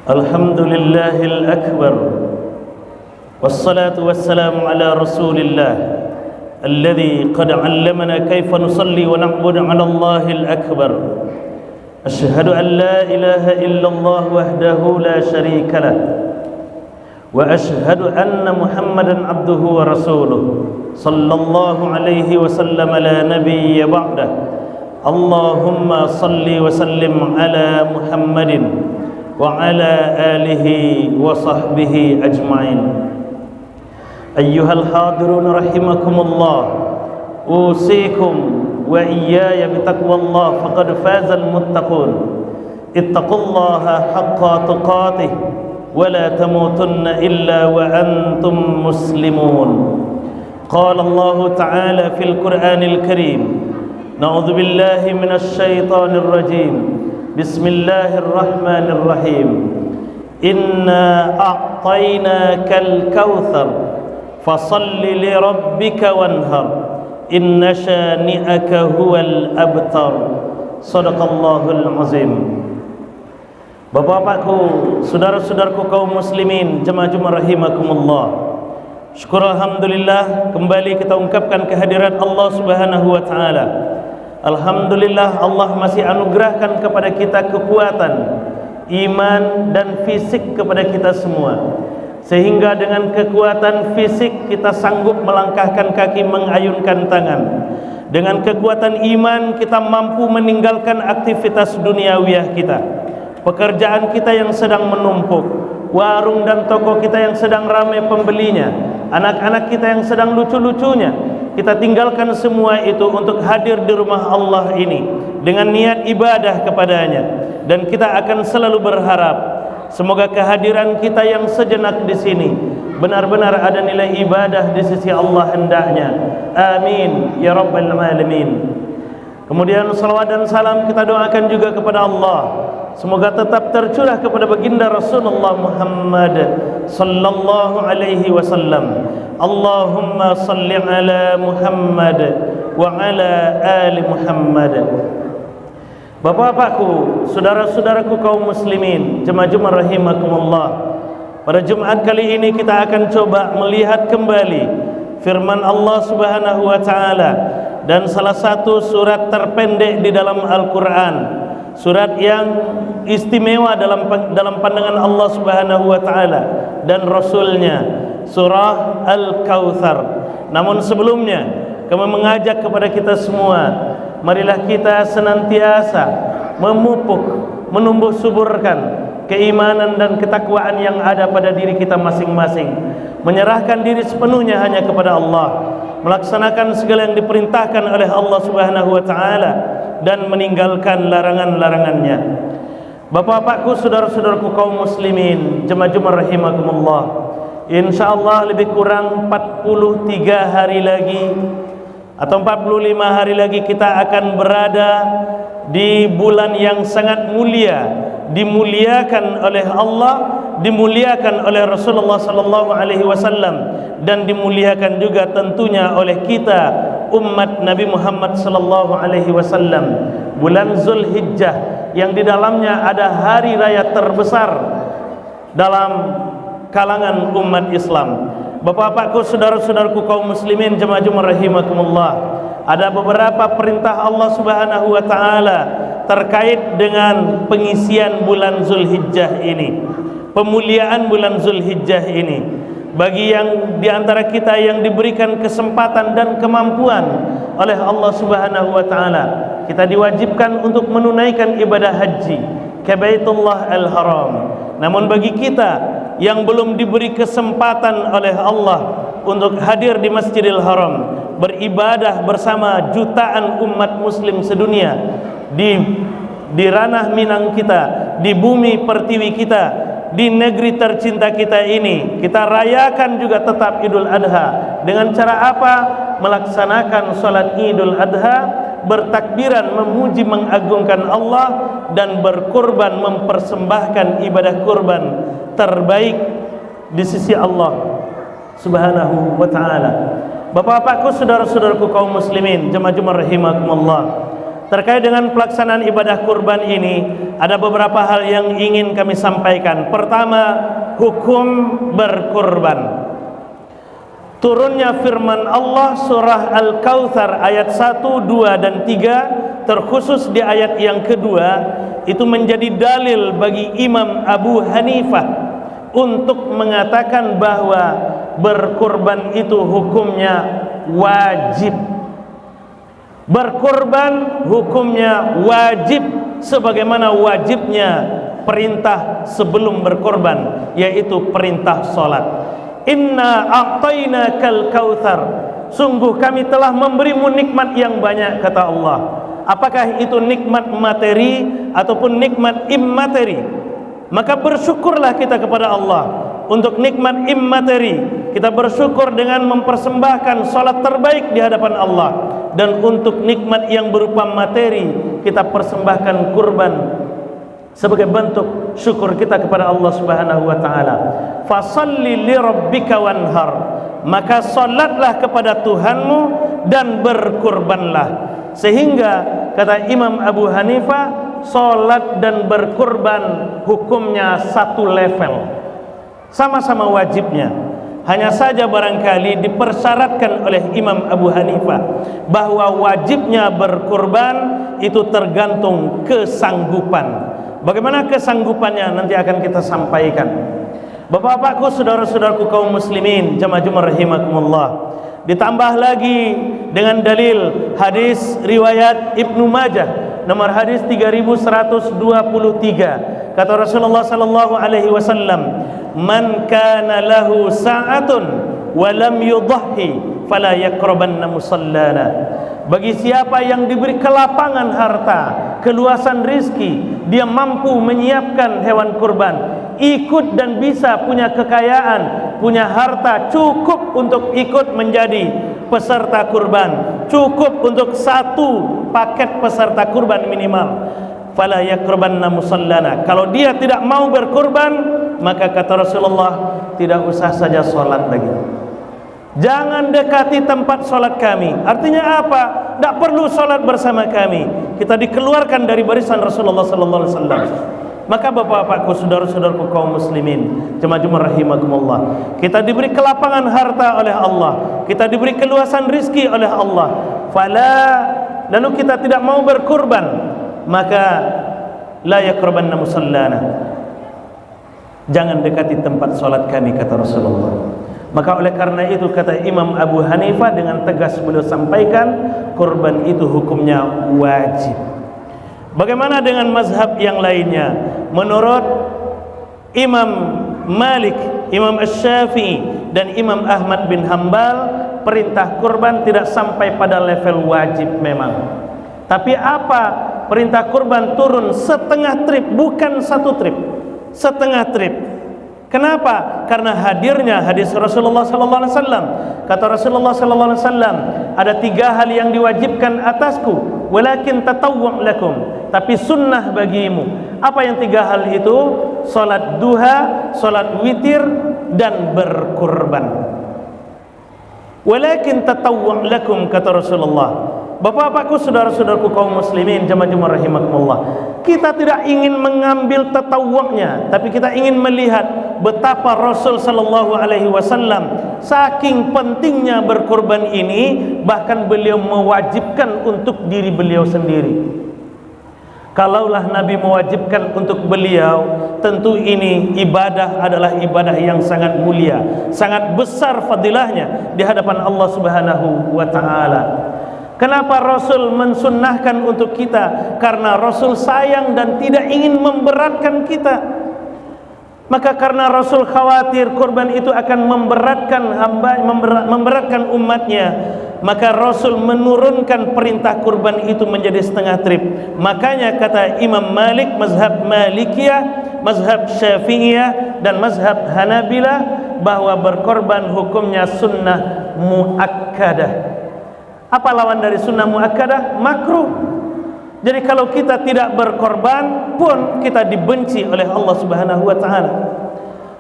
الحمد لله الأكبر والصلاة والسلام على رسول الله الذي قد علمنا كيف نصلي ونعبد على الله الأكبر. أشهد أن لا إله إلا الله وحده لا شريك له وأشهد أن محمدا عبده ورسوله صلى الله عليه وسلم لا نبي بعده. اللهم صل وسلم على محمد وعلى آله وصحبه أجمعين. أيها الحاضرون رحمكم الله، أوصيكم وإياي بتقوى الله فقد فاز المتقون. اتقوا الله حق تقاته ولا تموتن إلا وأنتم مسلمون. قال الله تعالى في القرآن الكريم: نعوذ بالله من الشيطان الرجيم. بسم الله الرحمن الرحيم. إنا أعطيناك الكوثر فصل لربك وانهر إن شانئك هو الأبتر. صدق الله العظيم. Bapak-bapakku, saudara-saudaraku kaum muslimin, jemaah-jemaah rahimakumullah. Syukur alhamdulillah, kembali kita ungkapkan kehadiran Allah Subhanahu wa taala. Alhamdulillah, Allah masih anugerahkan kepada kita kekuatan iman dan fisik kepada kita semua, sehingga dengan kekuatan fisik kita sanggup melangkahkan kaki, mengayunkan tangan. Dengan kekuatan iman kita mampu meninggalkan aktivitas duniawiyah kita, pekerjaan kita yang sedang menumpuk, warung dan toko kita yang sedang ramai pembelinya, anak-anak kita yang sedang lucu-lucunya. Kita tinggalkan semua itu untuk hadir di rumah Allah ini dengan niat ibadah kepadanya. Dan kita akan selalu berharap semoga kehadiran kita yang sejenak di sini benar-benar ada nilai ibadah di sisi Allah hendaknya. Amin ya rabbal alamin. Kemudian salawat dan salam kita doakan juga kepada Allah, semoga tetap tercurah kepada baginda Rasulullah Muhammad sallallahu alaihi wasallam. Allahumma salli ala Muhammad wa ala ali Muhammad. Bapak-bapakku, saudara-saudaraku kaum muslimin, jemaah-jemaah rahimakumullah. Pada Jumat kali ini kita akan coba melihat kembali firman Allah Subhanahu wa taala dan salah satu surat terpendek di dalam Al-Qur'an, surat yang istimewa dalam pandangan Allah Subhanahu wa taala dan Rasulnya, surah Al-Kautsar. Namun sebelumnya kami mengajak kepada kita semua, marilah kita senantiasa memupuk, menumbuh suburkan keimanan dan ketakwaan yang ada pada diri kita masing-masing, menyerahkan diri sepenuhnya hanya kepada Allah, melaksanakan segala yang diperintahkan oleh Allah Subhanahu wa taala dan meninggalkan larangan-larangannya. Bapak-bapakku, saudara-saudaraku kaum muslimin, jemaah-jemaah rahimakumullah. Insyaallah lebih kurang 43 hari lagi atau 45 hari lagi kita akan berada di bulan yang sangat mulia, dimuliakan oleh Allah, dimuliakan oleh Rasulullah sallallahu alaihi wasallam, dan dimuliakan juga tentunya oleh kita umat Nabi Muhammad sallallahu alaihi wasallam. Bulan Zulhijjah yang di dalamnya ada hari raya terbesar dalam kalangan umat Islam. Bapak-bapakku, saudara-saudaraku kaum muslimin, jemaah-jemaah rahimakumullah, ada beberapa perintah Allah Subhanahu wa taala terkait dengan pengisian bulan Zulhijjah ini, pemuliaan bulan Zulhijjah ini. Bagi yang di antara kita yang diberikan kesempatan dan kemampuan oleh Allah Subhanahu wa taala, kita diwajibkan untuk menunaikan ibadah haji ke Baitullah Al-Haram. Namun bagi kita yang belum diberi kesempatan oleh Allah untuk hadir di Masjidil Haram, beribadah bersama jutaan umat muslim sedunia di ranah Minang kita, di bumi pertiwi kita, di negeri tercinta kita ini, kita rayakan juga tetap Idul Adha. Dengan cara apa? Melaksanakan salat Idul Adha, bertakbiran, memuji, mengagungkan Allah, dan berkurban, mempersembahkan ibadah kurban terbaik di sisi Allah Subhanahu wa taala. Bapak-bapakku, saudara-saudaraku kaum muslimin, jemaah-jemaah rahimakumullah. terkait dengan pelaksanaan ibadah kurban ini, ada beberapa hal yang ingin kami sampaikan. Pertama, hukum berkurban. Turunnya firman Allah surah Al-Kautsar ayat 1, 2, dan 3, terkhusus di ayat yang kedua, itu menjadi dalil bagi Imam Abu Hanifah untuk mengatakan bahwa berkurban itu hukumnya wajib. Berkurban hukumnya wajib sebagaimana wajibnya perintah sebelum berkorban, yaitu perintah salat. Inna a'tainakal kautsar, sungguh kami telah memberimu nikmat yang banyak, kata Allah. Apakah itu nikmat materi ataupun nikmat immateri? Maka bersyukurlah kita kepada Allah. Untuk nikmat immateri, kita bersyukur dengan mempersembahkan salat terbaik di hadapan Allah. Dan untuk nikmat yang berupa materi, kita persembahkan kurban sebagai bentuk syukur kita kepada Allah Subhanahu wa taala. Fasalli li rabbika wanhar, maka salatlah kepada Tuhanmu dan berkurbanlah. Sehingga kata Imam Abu Hanifah, salat dan berkurban hukumnya satu level, sama-sama wajibnya. Hanya saja barangkali dipersyaratkan oleh Imam Abu Hanifah bahwa wajibnya berkurban itu tergantung kesanggupan. Bagaimana kesanggupannya nanti akan kita sampaikan. Bapak-bapakku, saudara-saudaraku kaum muslimin, jamaah Jumat rahimakumullah. Ditambah lagi dengan dalil hadis riwayat Ibnu Majah nomor hadis 3123. Kata Rasulullah sallallahu alaihi wasallam, "Man kana lahu sa'atun wa lam yudhhi fala yaqrabanna musallana." Bagi siapa yang diberi kelapangan harta, keluasan rizki, dia mampu menyiapkan hewan kurban, ikut dan bisa punya kekayaan, punya harta cukup untuk ikut menjadi peserta kurban, cukup untuk satu paket peserta kurban minimal, fala yaqrabanna musallana. Kalau dia tidak mau berkurban, maka kata Rasulullah, tidak usah saja sholat lagi. Jangan dekati tempat sholat kami. Artinya apa? Tidak perlu sholat bersama kami. Kita dikeluarkan dari barisan Rasulullah sallallahu alaihi wasallam. Maka bapak-bapakku, saudara-saudaraku kaum muslimin, jemaah rahimakumullah, kita diberi kelapangan harta oleh Allah, kita diberi keluasan rizki oleh Allah. Lalu kita tidak mau berkurban, maka la yaqrabanna musallana. Jangan dekati tempat sholat kami, kata Rasulullah. Maka oleh karena itu kata Imam Abu Hanifah dengan tegas beliau sampaikan, kurban itu hukumnya wajib. Bagaimana dengan mazhab yang lainnya? Menurut Imam Malik, Imam Asy-Syafi'i, dan Imam Ahmad bin Hambal, perintah kurban tidak sampai pada level wajib memang. Tapi apa? Perintah kurban turun setengah trip, bukan satu trip, setengah trip. Kenapa? Karena hadirnya hadis Rasulullah sallallahu alaihi wasallam. Kata Rasulullah sallallahu alaihi wasallam, ada tiga hal yang diwajibkan atasku, walakin tatawwu' lakum, tapi sunnah bagimu. Apa yang tiga hal itu? Salat duha, salat witir, dan berkurban. Walakin tatawwu' lakum, kata Rasulullah. Bapak-bapakku, saudara-saudaraku kaum muslimin, jamaah rahimakumullah, kita tidak ingin mengambil tatawu'nya, tapi kita ingin melihat betapa Rasul sallallahu alaihi wasallam saking pentingnya berkorban ini, bahkan beliau mewajibkan untuk diri beliau sendiri. Kalaulah Nabi mewajibkan untuk beliau, tentu ini ibadah adalah ibadah yang sangat mulia, sangat besar fadilahnya di hadapan Allah Subhanahu wa taala. Kenapa Rasul mensunnahkan untuk kita? Karena Rasul sayang dan tidak ingin memberatkan kita. Maka karena Rasul khawatir kurban itu akan memberatkan hamba, memberatkan umatnya, maka Rasul menurunkan perintah kurban itu menjadi setengah trip. Makanya kata Imam Malik, mazhab Malikiyah, mazhab Syafi'iyah, dan mazhab Hanabilah, bahwa berkorban hukumnya sunnah muakkadah. Apa lawan dari sunnah muakkadah? Makruh. Jadi kalau kita tidak berkorban pun kita dibenci oleh Allah Subhanahu wa taala.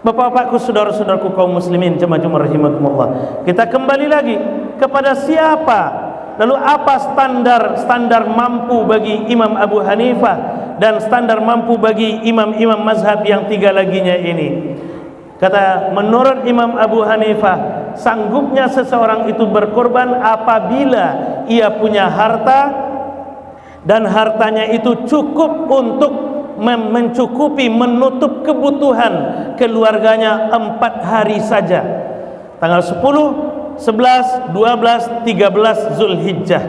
Bapak-bapakku, saudara-saudaraku kaum muslimin, jemaah rahimakumullah. Kita kembali lagi kepada siapa Lalu apa standar mampu bagi Imam Abu Hanifah dan standar mampu bagi imam-imam mazhab yang tiga laginya ini? Kata menurut Imam Abu Hanifah, sanggupnya seseorang itu berkorban apabila ia punya harta dan hartanya itu cukup untuk mencukupi menutup kebutuhan keluarganya 4 hari saja. Tanggal 10, 11, 12, 13 Zulhijjah.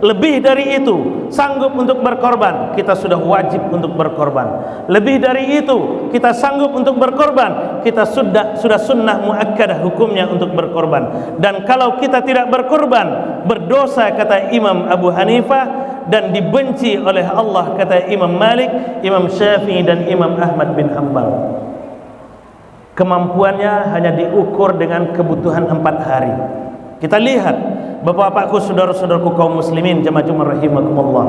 Lebih dari itu sanggup untuk berkorban, kita sudah wajib untuk berkorban. Lebih dari itu kita sanggup untuk berkorban, kita sudah sunnah muakkadah hukumnya untuk berkorban. Dan kalau kita tidak berkorban, berdosa kata Imam Abu Hanifah, dan dibenci oleh Allah kata Imam Malik, Imam Syafi'i dan Imam Ahmad bin Hanbal. Kemampuannya hanya diukur dengan kebutuhan 4 hari. Kita lihat, bapak-bapakku, saudara-saudaraku kaum muslimin, jemaah rahimakumullah.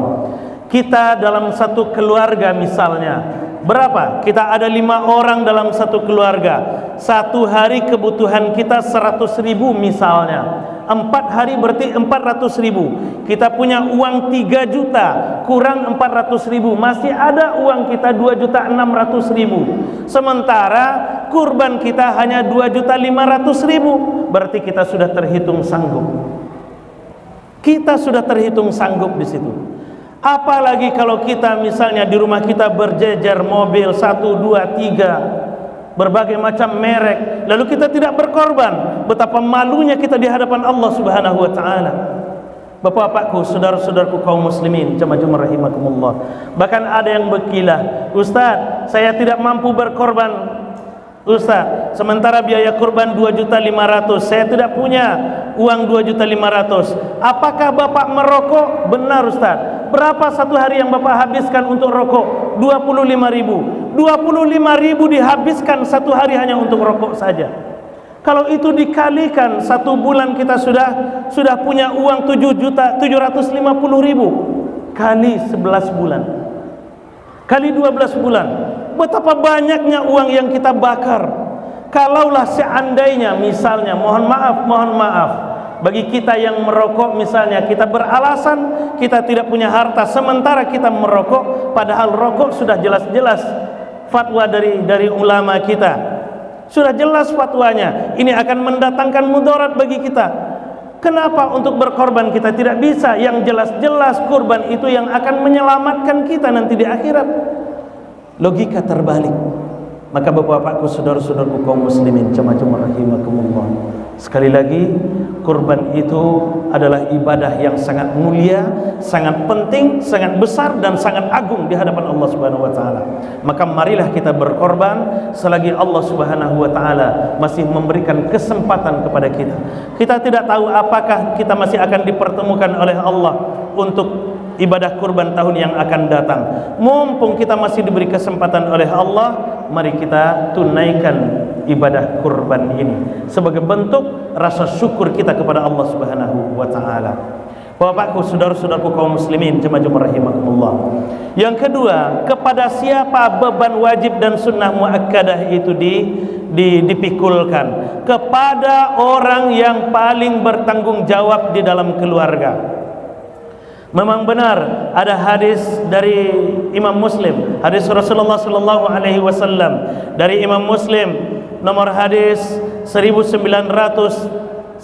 Kita dalam satu keluarga misalnya, berapa? Kita ada 5 orang dalam satu keluarga. Satu hari kebutuhan kita 100.000 misalnya. 4 hari berarti 400.000. Kita punya uang 3 juta, kurang 400.000. Masih ada uang kita 2.600.000. Sementara kurban kita hanya 2.500.000. Berarti kita sudah terhitung sanggup. Kita sudah terhitung sanggup di situ. Apalagi kalau kita misalnya di rumah kita berjejer mobil 1, 2, 3 berbagai macam merek, lalu kita tidak berkorban, betapa malunya kita di hadapan Allah Subhanahu wa taala. Bapak-bapakku, saudara-saudaraku kaum muslimin, jemaah rahimakumullah. Bahkan ada yang berkilah, "Ustaz, saya tidak mampu berkorban, Ustaz, sementara biaya kurban 2.500.000, saya tidak punya uang 2.500.000. Apakah Bapak merokok?" Benar Ustaz. Berapa satu hari yang Bapak habiskan untuk rokok? 25.000. 25.000 dihabiskan satu hari hanya untuk rokok saja. Kalau itu dikalikan satu bulan, kita sudah punya uang 7.750.000 kali 11 bulan, kali 12 bulan. Betapa banyaknya uang yang kita bakar. Kalaulah seandainya misalnya, mohon maaf, bagi kita yang merokok misalnya, kita beralasan kita tidak punya harta sementara kita merokok, padahal rokok sudah jelas-jelas fatwa dari ulama kita, sudah jelas fatwanya ini akan mendatangkan mudarat bagi kita. Kenapa untuk berkorban kita tidak bisa? Yang jelas-jelas kurban itu yang akan menyelamatkan kita nanti di akhirat. Logika terbalik. Maka bapak-bapakku, saudara-saudaraku kaum muslimin, jemaah rahimakumullah, sekali lagi, kurban itu adalah ibadah yang sangat mulia, sangat penting, sangat besar dan sangat agung di hadapan Allah Subhanahu wa taala. Maka marilah kita berkorban selagi Allah Subhanahu wa taala masih memberikan kesempatan kepada kita. Kita tidak tahu apakah kita masih akan dipertemukan oleh Allah untuk ibadah kurban tahun yang akan datang. Mumpung kita masih diberi kesempatan oleh Allah, mari kita tunaikan ibadah kurban ini sebagai bentuk rasa syukur kita kepada Allah Subhanahu wa taala. Bapakku, saudara-saudaraku kaum muslimin, jemaah rahimakumullah. Yang kedua, kepada siapa beban wajib dan sunnah muakkadah itu dipikulkan? Kepada orang yang paling bertanggung jawab di dalam keluarga. Memang benar ada hadis dari Imam Muslim, hadis Rasulullah sallallahu alaihi wasallam dari Imam Muslim nomor hadis 1967.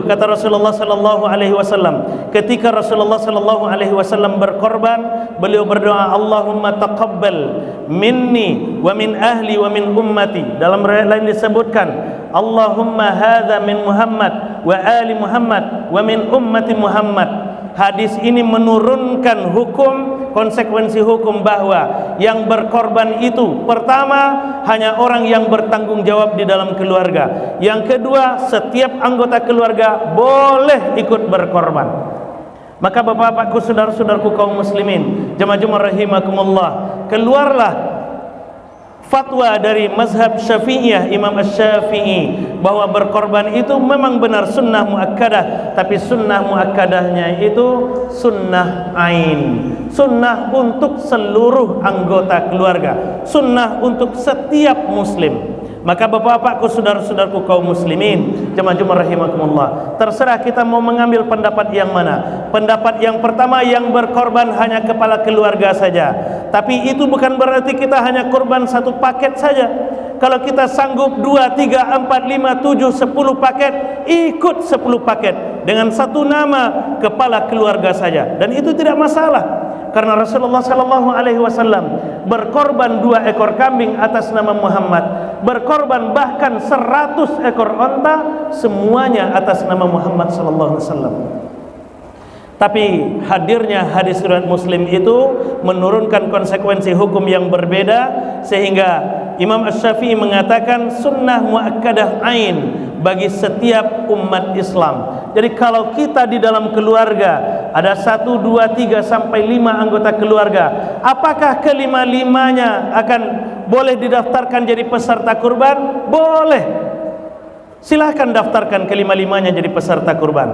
Kata Rasulullah sallallahu alaihi wasallam, ketika Rasulullah sallallahu alaihi wasallam berkorban, beliau berdoa, Allahumma taqabbal minni wa min ahli wa min ummati. Dalam riwayat lain disebutkan, Allahumma hadza min Muhammad wa ali Muhammad wa min ummati Muhammad. Hadis ini menurunkan hukum, konsekuensi hukum bahwa yang berkorban itu pertama hanya orang yang bertanggung jawab di dalam keluarga. Yang kedua, setiap anggota keluarga boleh ikut berkorban. Maka bapak-bapakku, saudara-saudaraku kaum muslimin, jemaah rahimakumullah, keluarlah fatwa dari mazhab Syafi'iyah, Imam Asy-Syafi'i, bahwa berkorban itu memang benar sunnah muakkadah, tapi sunnah muakkadahnya itu sunnah ain, sunnah untuk seluruh anggota keluarga, sunnah untuk setiap muslim. Maka bapak-bapakku, saudara-saudaraku kaum muslimin, jemaah-jemaah rahimakumullah, terserah kita mau mengambil pendapat yang mana. Pendapat yang pertama, yang berkorban hanya kepala keluarga saja. Tapi itu bukan berarti kita hanya korban satu paket saja. Kalau kita sanggup 2, 3, 4, 5, 7, 10 paket, ikut 10 paket dengan satu nama kepala keluarga saja, dan itu tidak masalah. Karena Rasulullah sallallahu alaihi wasallam berkorban 2 ekor kambing atas nama Muhammad, berkorban bahkan 100 ekor onta, semuanya atas nama Muhammad sallallahu alaihi wasallam. Tapi hadirnya hadis riwayat Muslim itu menurunkan konsekuensi hukum yang berbeda, sehingga Imam Asy-Syafi'i mengatakan sunnah muakkadah ain bagi setiap umat Islam. Jadi kalau kita di dalam keluarga ada 1, 2, 3 sampai 5 anggota keluarga, apakah kelima-limanya akan boleh didaftarkan jadi peserta kurban? Boleh. Silahkan daftarkan kelima-limanya jadi peserta kurban.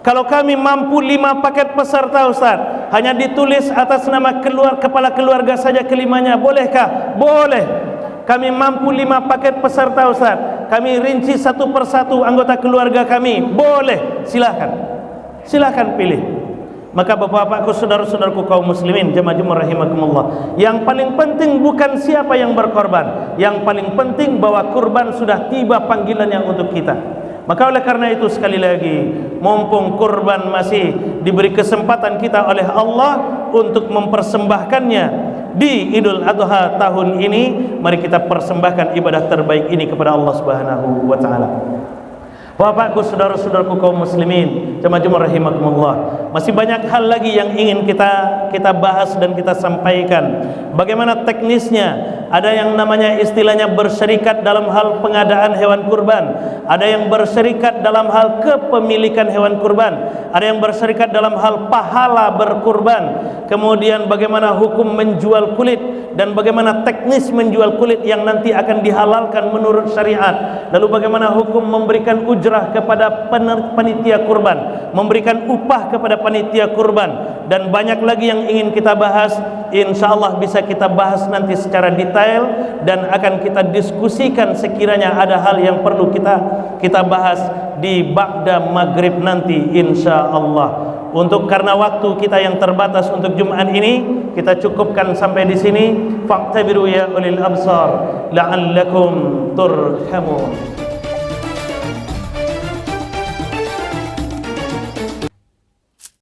Kalau kami mampu 5 paket peserta Ustaz, hanya ditulis atas nama kepala keluarga saja kelimanya, bolehkah? Boleh. Kami mampu 5 paket peserta Ustaz, kami rinci satu persatu anggota keluarga kami, boleh. Silahkan, silahkan pilih. Maka bapak-bapakku, saudara-saudaraku kaum muslimin, jemaah-jemaah rahimakumullah, yang paling penting bukan siapa yang berkorban, yang paling penting bahwa kurban sudah tiba panggilannya untuk kita. Maka oleh karena itu, sekali lagi, mumpung kurban masih diberi kesempatan kita oleh Allah untuk mempersembahkannya di Idul Adha tahun ini, mari kita persembahkan ibadah terbaik ini kepada Allah Subhanahu wa taala. Bapakku, saudara-saudaraku kaum muslimin, jemaah-jemaah rahimakumullah, masih banyak hal lagi yang ingin kita bahas dan kita sampaikan. Bagaimana teknisnya? Ada yang namanya istilahnya bersyarikat dalam hal pengadaan hewan kurban, ada yang bersyarikat dalam hal kepemilikan hewan kurban, ada yang bersyarikat dalam hal pahala berkurban. Kemudian bagaimana hukum menjual kulit dan bagaimana teknis menjual kulit yang nanti akan dihalalkan menurut syariat. Lalu bagaimana hukum memberikan ujrah kepada panitia kurban, memberikan upah kepada panitia kurban, dan banyak lagi yang ingin kita bahas. InsyaAllah bisa kita bahas nanti secara detail dan akan kita diskusikan sekiranya ada hal yang perlu kita bahas di ba'da maghrib nanti insyaallah. Karena waktu kita yang terbatas untuk Jumat ini, kita cukupkan sampai di sini. Fa'tabiru ya ulil absar la'allakum turhamun.